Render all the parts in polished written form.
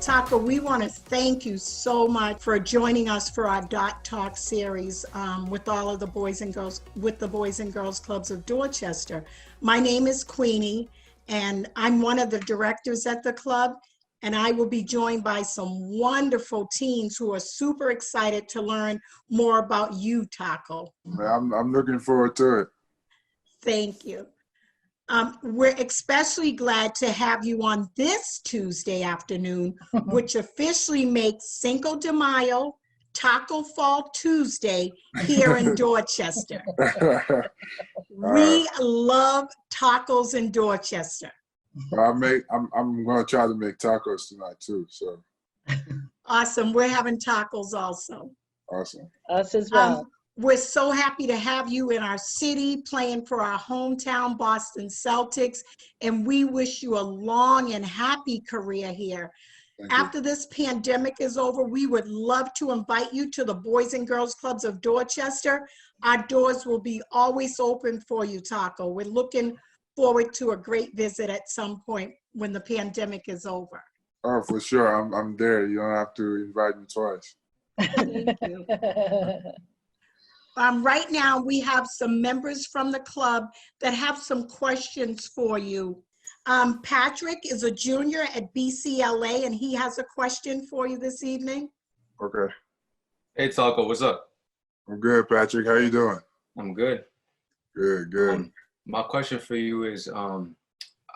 Tacko, we want to thank you so much for joining us for our Dot Talk series with all of the Boys and Girls Clubs of Dorchester. My name is Queenie, and I'm one of the directors at the club, and I will be joined by some wonderful teens who are super excited to learn more about you, Tacko. I'm looking forward to it. Thank you. We're especially glad to have you on this Tuesday afternoon, which officially makes Cinco de Mayo Taco Fall Tuesday here in Dorchester. We love tacos in Dorchester. I'm going to try to make tacos tonight too. So awesome. We're having tacos also. Awesome. Us as well. We're so happy to have you in our city playing for our hometown Boston Celtics, and we wish you a long and happy career here. After this pandemic is over, we would love to invite you to the Boys and Girls Clubs of Dorchester. Our doors will be always open for you, Tacko. We're looking forward to a great visit at some point when the pandemic is over. Oh, for sure. I'm there. You don't have to invite me twice. Thank you. Right now, we have some members from the club that have some questions for you. Patrick is a junior at BCLA, and he has a question for you this evening. Okay. Hey, Tacko, what's up? I'm good, Patrick. How you doing? I'm good. Good. My question for you is, how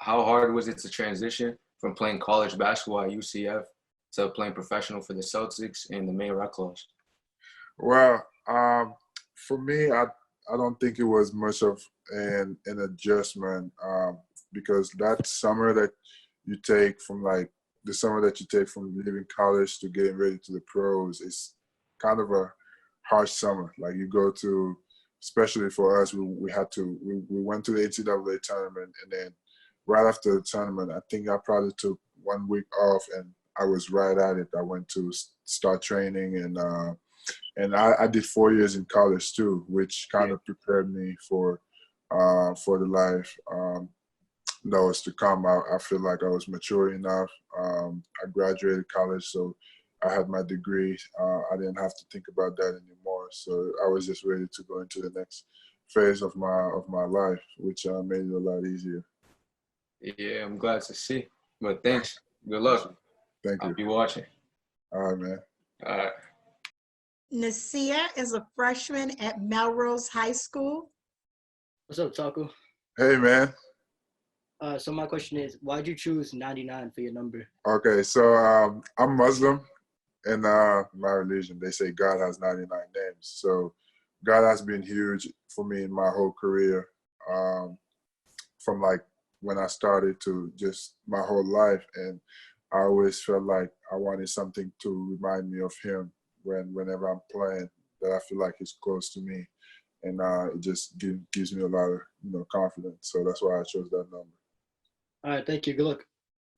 hard was it to transition from playing college basketball at UCF to playing professional for the Celtics and the Maine Red Claws? Well, for me, I don't think it was much of an adjustment because that summer that you take from leaving college to getting ready to the pros is kind of a harsh summer. Like you go to, especially for us, we went to the NCAA tournament, and then right after the tournament, I think I probably took 1 week off, and I was right at it. I went to start training, and I did 4 years in college too, which kind of prepared me for the life that was to come. I feel like I was mature enough. I graduated college, so I had my degree. I didn't have to think about that anymore. So I was just ready to go into the next phase of my life, which made it a lot easier. Yeah, I'm glad to see. But thanks. Good luck. Thank you. I'll be watching. All right, man. All right. Nasia is a freshman at Melrose High School. What's up, Tacko? Hey, man. So my question is, why'd you choose 99 for your number? Okay, so I'm Muslim. In my religion, they say God has 99 names. So God has been huge for me in my whole career, from like when I started to just my whole life. And I always felt like I wanted something to remind me of him whenever I'm playing, that I feel like he's close to me. And it just gives me a lot of confidence. So that's why I chose that number. All right, thank you. Good luck.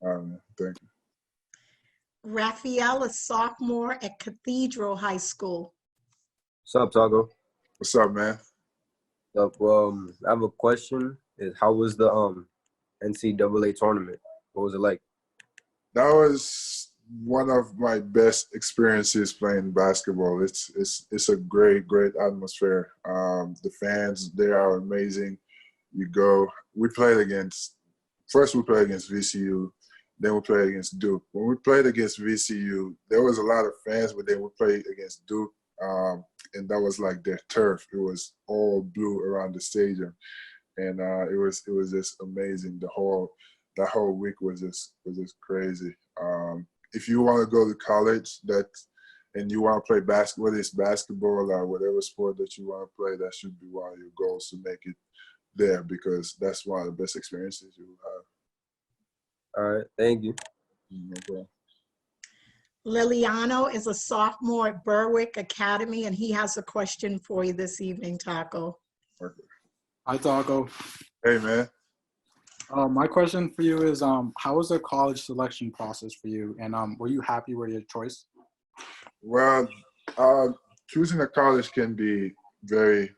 All right, man. Thank you. Raphael, a sophomore at Cathedral High School. What's up, Tacko? What's up, man? What's up? I have a question. How was the NCAA tournament? What was it like? That was one of my best experiences playing basketball. It's a great atmosphere. The fans there are amazing. We played against VCU, then we played against Duke. When we played against VCU, there was a lot of fans, but then we played against Duke, and that was like their turf. It was all blue around the stadium, and it was just amazing. That whole week was just crazy. If you want to go to college and you want to play basketball, whether it's basketball or whatever sport that you want to play, that should be one of your goals, to make it there, because that's one of the best experiences you will have. All right, thank you. No problem. Liliano is a sophomore at Berwick Academy, and he has a question for you this evening, Tacko. Okay. Hi, Tacko. Hey, man. My question for you is, how was the college selection process for you, and were you happy with your choice? Well, choosing a college can be very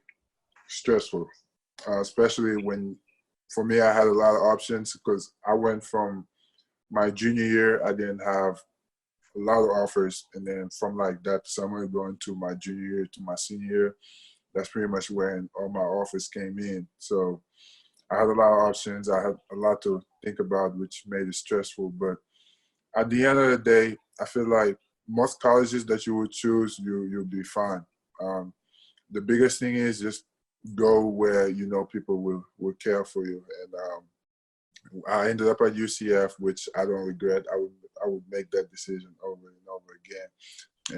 stressful, especially when, for me, I had a lot of options, because I went from my junior year, I didn't have a lot of offers. And then from like that summer going to my junior year to my senior year, that's pretty much when all my offers came in. So I had a lot of options. I had a lot to think about, which made it stressful. But at the end of the day, I feel like most colleges that you would choose, you'll be fine. The biggest thing is just go where you know people will care for you. And I ended up at UCF, which I don't regret. I would make that decision over and over again.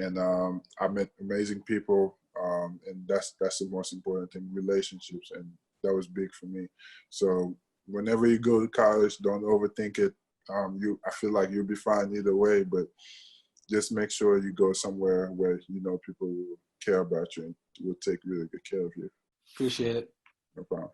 And I met amazing people, and that's the most important thing, relationships, and that was big for me. So whenever you go to college, don't overthink it. I feel like you'll be fine either way, but just make sure you go somewhere where you know people will care about you and will take really good care of you. Appreciate it. No problem.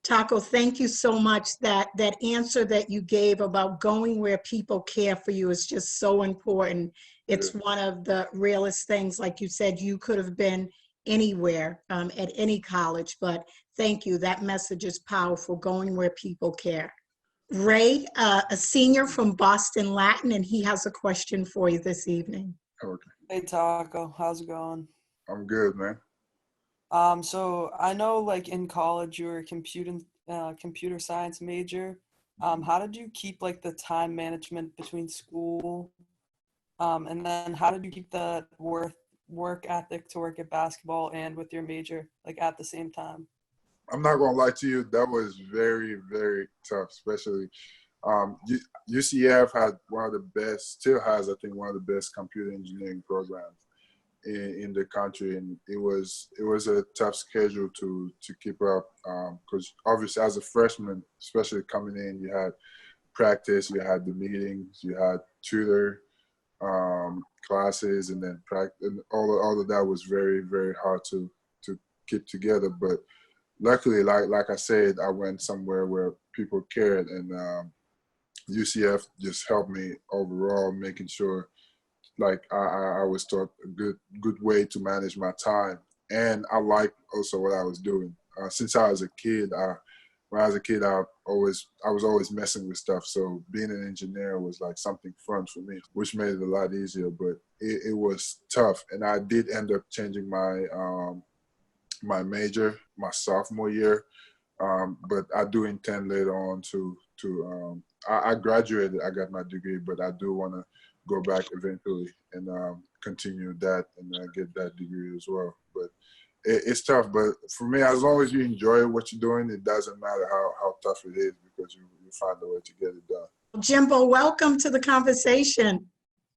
Tacko, thank you so much. That answer that you gave about going where people care for you is just so important. It's one of the realest things. Like you said, you could have been anywhere at any college, but thank you. That message is powerful, going where people care. Ray, a senior from Boston Latin, and he has a question for you this evening. Okay. Hey Taco, how's it going? I'm good, man. So I know like in college you were a computer science major. How did you keep like the time management between school? And then how did you keep the work ethic to work at basketball and with your major like at the same time? I'm not gonna lie to you, that was very, very tough, especially UCF had one of the best, still has, I think, one of the best computer engineering programs in the country, and it was a tough schedule to keep up, because obviously as a freshman, especially coming in, you had practice, you had the meetings, you had tutor classes, and then practice, and all of that was very, very hard to keep together. But luckily, like I said, I went somewhere where people cared, and UCF just helped me overall, making sure like I was taught a good way to manage my time, and I liked also what I was doing. Since I was a kid, when I was a kid, I was always messing with stuff. So being an engineer was like something fun for me, which made it a lot easier. But it was tough, and I did end up changing my my major my sophomore year, but I do intend later on to I graduated, I got my degree, but I do want to go back eventually and continue that and get that degree as well. But it's tough. But for me, as long as you enjoy what you're doing, it doesn't matter how tough it is, because you find a way to get it done. Jimbo, welcome to the conversation.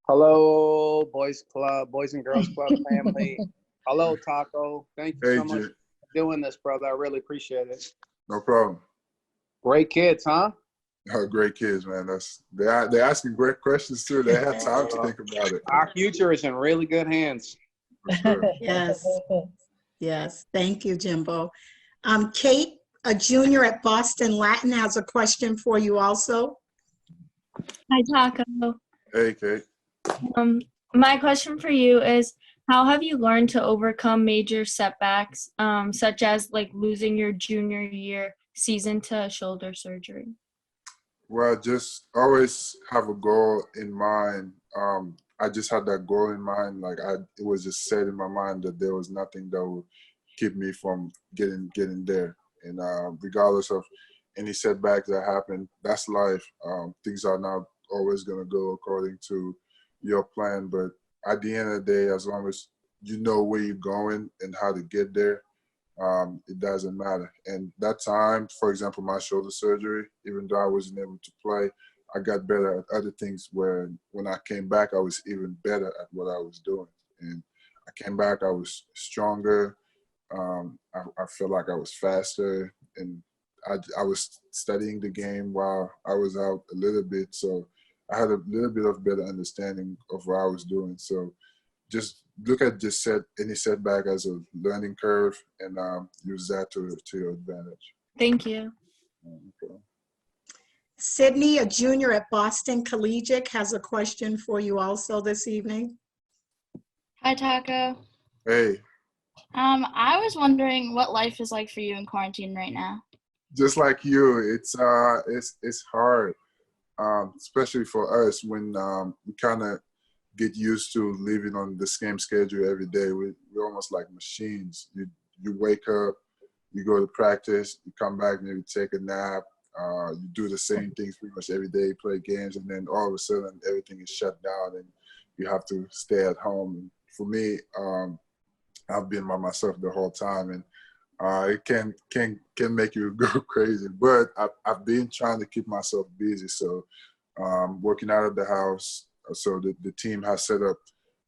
Hello, boys and girls club family. Hello, Taco. Thank you so much for doing this, brother. I really appreciate it. No problem. Great kids, huh? Great kids, man. They're asking great questions too. They had time to think about it. Our future is in really good hands. For sure. Yes. Thank you, Jimbo. Kate, a junior at Boston Latin, has a question for you also. Hi, Taco. Hey, Kate. My question for you is, how have you learned to overcome major setbacks, such as like losing your junior year season to shoulder surgery? Well, just always have a goal in mind. I just had that goal in mind. Like it was just set in my mind that there was nothing that would keep me from getting there. And regardless of any setbacks that happen, that's life. Things are not always gonna go according to your plan, but at the end of the day, as long as you know where you're going and how to get there, it doesn't matter. And that time, for example, my shoulder surgery, even though I wasn't able to play, I got better at other things where when I came back, I was even better at what I was doing. And I came back, I was stronger. I felt like I was faster, and I was studying the game while I was out a little bit. So I had a little bit of better understanding of what I was doing. So just look at any setback as a learning curve, and use that to your advantage. Thank you. Okay. Sydney, a junior at Boston Collegiate, has a question for you also this evening. Hi, Taco. Hey. I was wondering what life is like for you in quarantine right now. Just like you, it's hard, especially for us when we kind of get used to living on the same schedule every day. We're almost like machines. You wake up, you go to practice, you come back, maybe take a nap. You do the same things pretty much every day, play games, and then all of a sudden everything is shut down and you have to stay at home. And for me, I've been by myself the whole time, and it can make you go crazy. But I've been trying to keep myself busy, so working out of the house. So the team has set up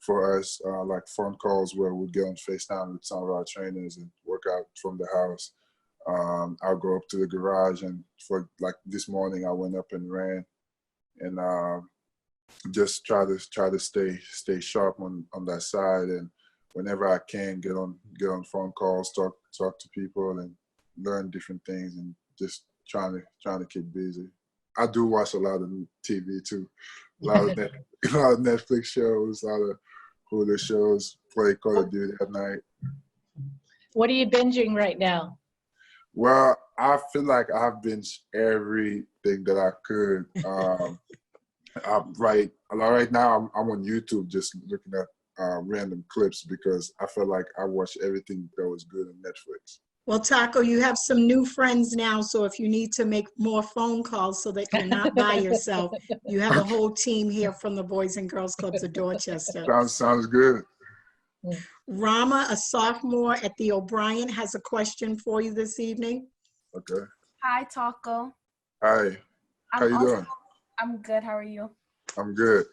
for us like phone calls where we'll get on FaceTime with some of our trainers and work out from the house. I'll go up to the garage, and for like this morning, I went up and ran, and just try to stay sharp on that side. And whenever I can, get on phone calls, talk to people, and learn different things, and just trying to keep busy. I do watch a lot of TV too, a lot of Netflix shows, a lot of Hulu shows. Play Call of Duty at night. What are you binging right now? Well, I feel like I've binged everything that I could. Right now, I'm on YouTube just looking at random clips because I feel like I watched everything that was good on Netflix. Well, Tacko, you have some new friends now, so if you need to make more phone calls so that you're not by yourself, you have a whole team here from the Boys and Girls Clubs of Dorchester. Sounds good. Rama, a sophomore at the O'Brien, has a question for you this evening. Okay. Hi, Tacko. Hi. How you doing? I'm good. How are you? I'm good.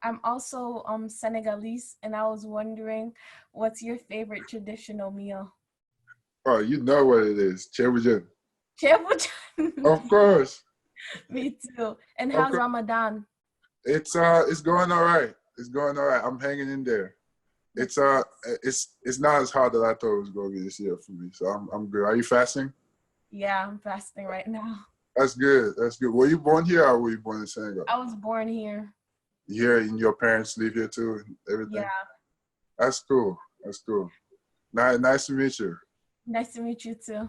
I'm also Senegalese, and I was wondering, what's your favorite traditional meal? Oh, you know what it is. Chebujan. Chebujan. Of course. Me too. And how's Ramadan? It's going all right. It's going all right. I'm hanging in there. It's not as hard as I thought it was going to be this year for me. So I'm good. Are you fasting? Yeah, I'm fasting right now. That's good. That's good. Were you born here or were you born in Senegal? I was born here. Here, and your parents live here too and everything? Yeah. That's cool. That's cool. Nice to meet you. Nice to meet you too.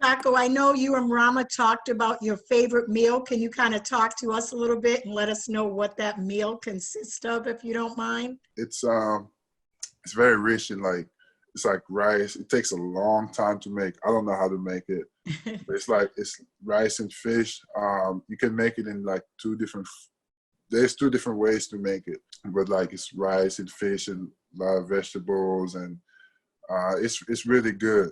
Tacko, I know you and Rama talked about your favorite meal. Can you kind of talk to us a little bit and let us know what that meal consists of, if you don't mind? It's very rich and it's like rice. It takes a long time to make. I don't know how to make it. But it's rice and fish. You can make it in there's two different ways to make it. But it's rice and fish and a lot of vegetables, and it's really good.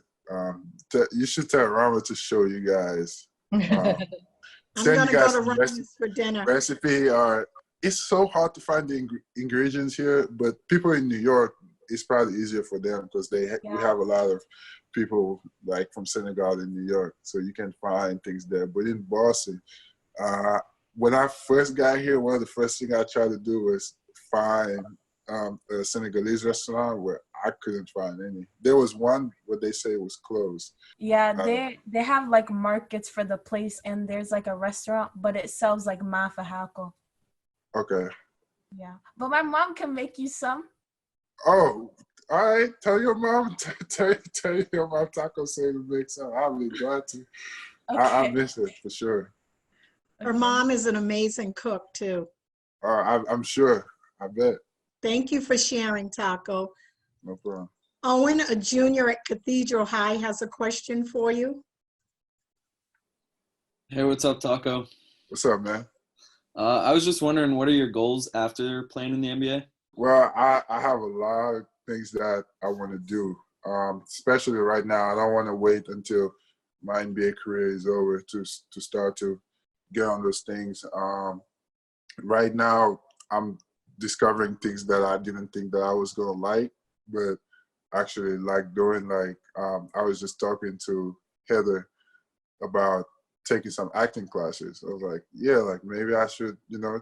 You should tell Rama to show you guys. I'm gonna go to Rama's for dinner. Recipe. It's so hard to find the ingredients here, but people in New York, it's probably easier for them because we have a lot of people from Senegal in New York, so you can find things there. But in Boston, when I first got here, one of the first things I tried to do was find a Senegalese restaurant where I couldn't find any. There was one where they say it was closed. Yeah, they have markets for the place, and there's a restaurant, but it sells mafahako. Okay. Yeah, but my mom can make you some. Oh, all right. Tell your mom. Tell your mom Tacko said to make some. I'll be glad to. Okay. I miss it for sure. Her mom is an amazing cook too. I'm sure. I bet. Thank you for sharing, Tacko. No problem. Owen, a junior at Cathedral High, has a question for you. Hey, what's up, Tacko? What's up, man? I was just wondering, what are your goals after playing in the NBA? Well, I have a lot of things that I want to do, especially right now. I don't want to wait until my NBA career is over to start to get on those things. Right now, I'm discovering things that I didn't think that I was going to like, but actually like doing. I was just talking to Heather about taking some acting classes. I was like, yeah, maybe I should,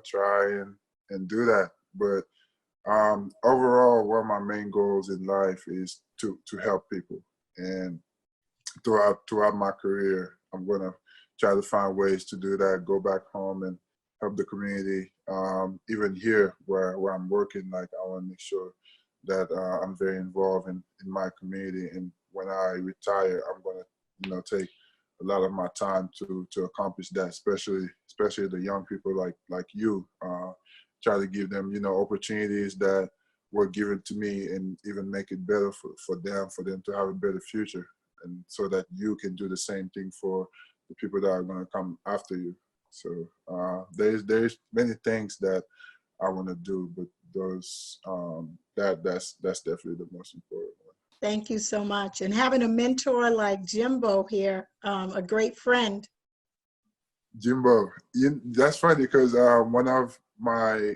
try and do that. But overall, one of my main goals in life is to help people. And throughout my career, I'm going to try to find ways to do that, go back home and help the community. Even here where I'm working, I want to make sure that I'm very involved in my community. And when I retire, I'm going to take a lot of my time to accomplish that, especially the young people like you, try to give them, opportunities that were given to me, and even make it better for them to have a better future, and so that you can do the same thing for the people that are going to come after you. So there's many things that I want to do, but those that's definitely the most important one. Thank you so much. And having a mentor like Jimbo here, a great friend. Jimbo, that's funny because one of my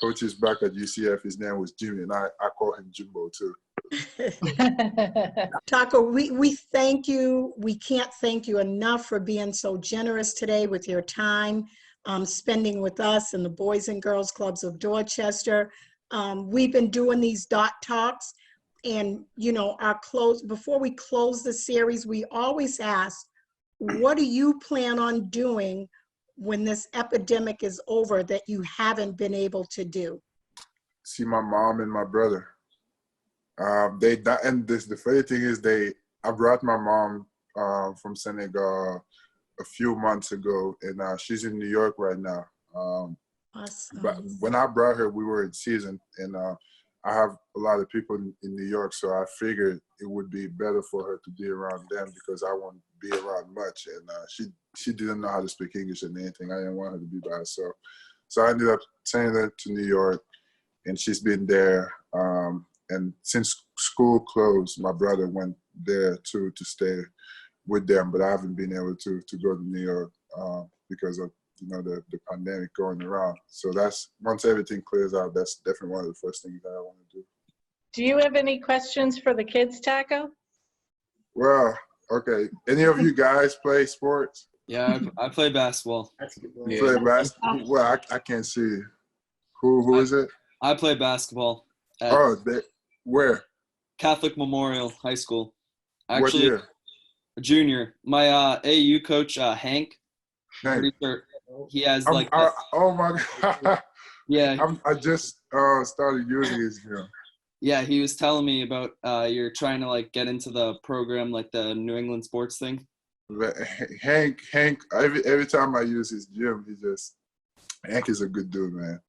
coaches back at UCF, his name was Jimmy, and I call him Jimbo too. Tacko, we thank you. We can't thank you enough for being so generous today with your time, spending with us and the Boys and Girls Clubs of Dorchester. We've been doing these Dot Talks, and before we close the series, we always ask, what do you plan on doing when this epidemic is over that you haven't been able to do? See my mom and my brother. They died, and the funny thing is, I brought my mom from Senegal a few months ago, and she's in New York right now. Awesome. But when I brought her, we were in season, and I have a lot of people in New York, so I figured it would be better for her to be around them because I won't be around much. And she didn't know how to speak English or anything. I didn't want her to be by herself. So I ended up sending her to New York, and she's been there. And since school closed, my brother went there to stay with them, but I haven't been able to go to New York because of the pandemic going around. So that's, once everything clears out, that's definitely one of the first things that I want to do. Do you have any questions for the kids, Tacko? Well, okay. Any of you guys play sports? Yeah, I play basketball. You play basketball? Well, I can't see you. Who is it? I play basketball. Where? Catholic Memorial High School. What Actually, year? a junior. My AU coach, Hank. Pretty sure he has like. Oh my God. Yeah. I just started using his gym. Yeah, he was telling me about you're trying to like get into the program, like the New England sports thing. Hank. Every time I use his gym, Hank is a good dude, man.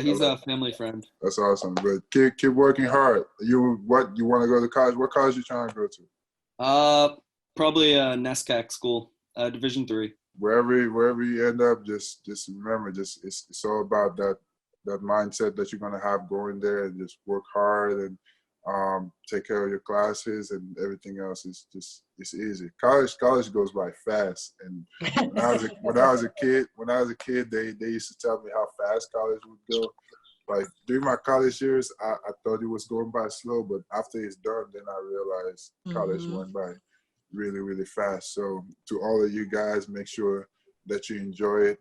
He's a family friend. That's awesome. But keep working hard. You want to go to college? What college you trying to go to? Probably a NESCAC school, Division III. Wherever you end up, just remember, it's all about that mindset that you're gonna have going there, and just work hard and take care of your classes, and everything else is it's easy. College goes by fast, and when I was a kid, they used to tell me how fast college would go. Like during my college years, I thought it was going by slow, but after it's done, then I realized college went by really, really fast. So to all of you guys, make sure that you enjoy it.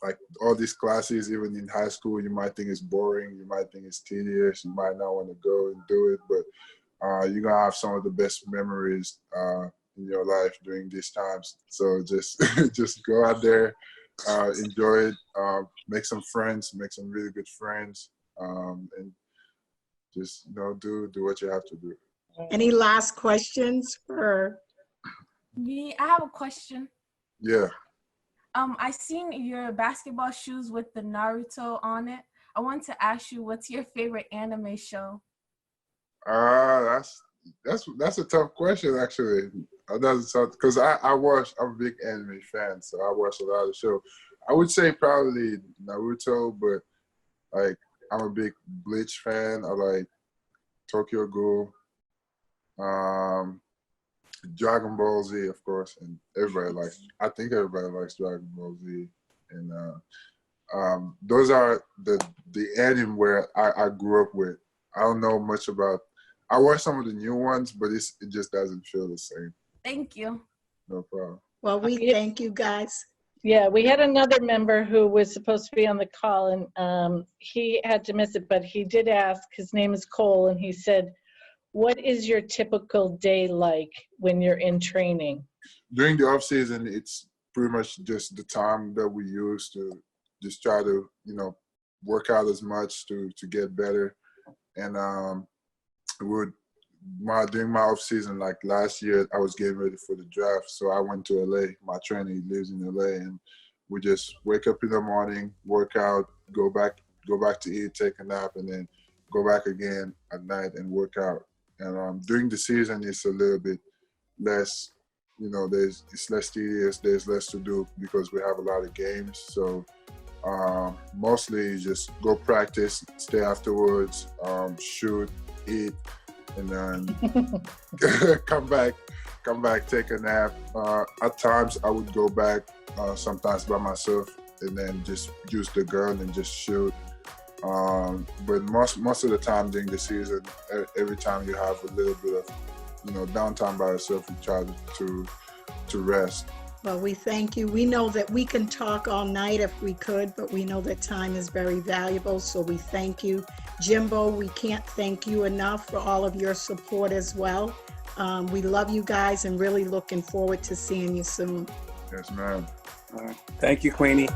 Like all these classes, even in high school, you might think it's boring, you might think it's tedious, you might not want to go and do it, but you're gonna have some of the best memories in your life during these times. So just go out there, enjoy it, make some friends, make some really good friends, and just do what you have to do. Any last questions for? Yeah, I have a question. Yeah. I seen your basketball shoes with the Naruto on it. I want to ask you, what's your favorite anime show? That's a tough question, actually. Because I'm a big anime fan, so I watch a lot of shows. I would say probably Naruto, but like I'm a big Bleach fan. I like Tokyo Ghoul, Dragon Ball Z, of course, and I think everybody likes Dragon Ball Z, and those are the anime where I grew up with. I don't know much about. I watch some of the new ones, but it just doesn't feel the same. Thank you. No problem. Well, we thank you guys. Yeah, we had another member who was supposed to be on the call, and he had to miss it, but he did ask. His name is Cole, and he said, what is your typical day like when you're in training? During the off season, it's pretty much just the time that we use to just try to, work out as much to get better. And during my off season, like last year, I was getting ready for the draft, so I went to LA. My trainer lives in LA, and we just wake up in the morning, work out, go back to eat, take a nap, and then go back again at night and work out. And during the season, it's a little bit less, it's less tedious. There's less to do because we have a lot of games. So mostly just go practice, stay afterwards, shoot, eat, and then come back, take a nap. At times I would go back sometimes by myself and then just use the gun and just shoot. But most of the time during the season, every time you have a little bit of downtime by yourself, you try to rest. Well, we thank you. We know that we can talk all night if we could, but we know that time is very valuable, so we thank you. Jimbo, we can't thank you enough for all of your support as well. We love you guys and really looking forward to seeing you soon. Yes, ma'am. All right. Thank you, Queenie.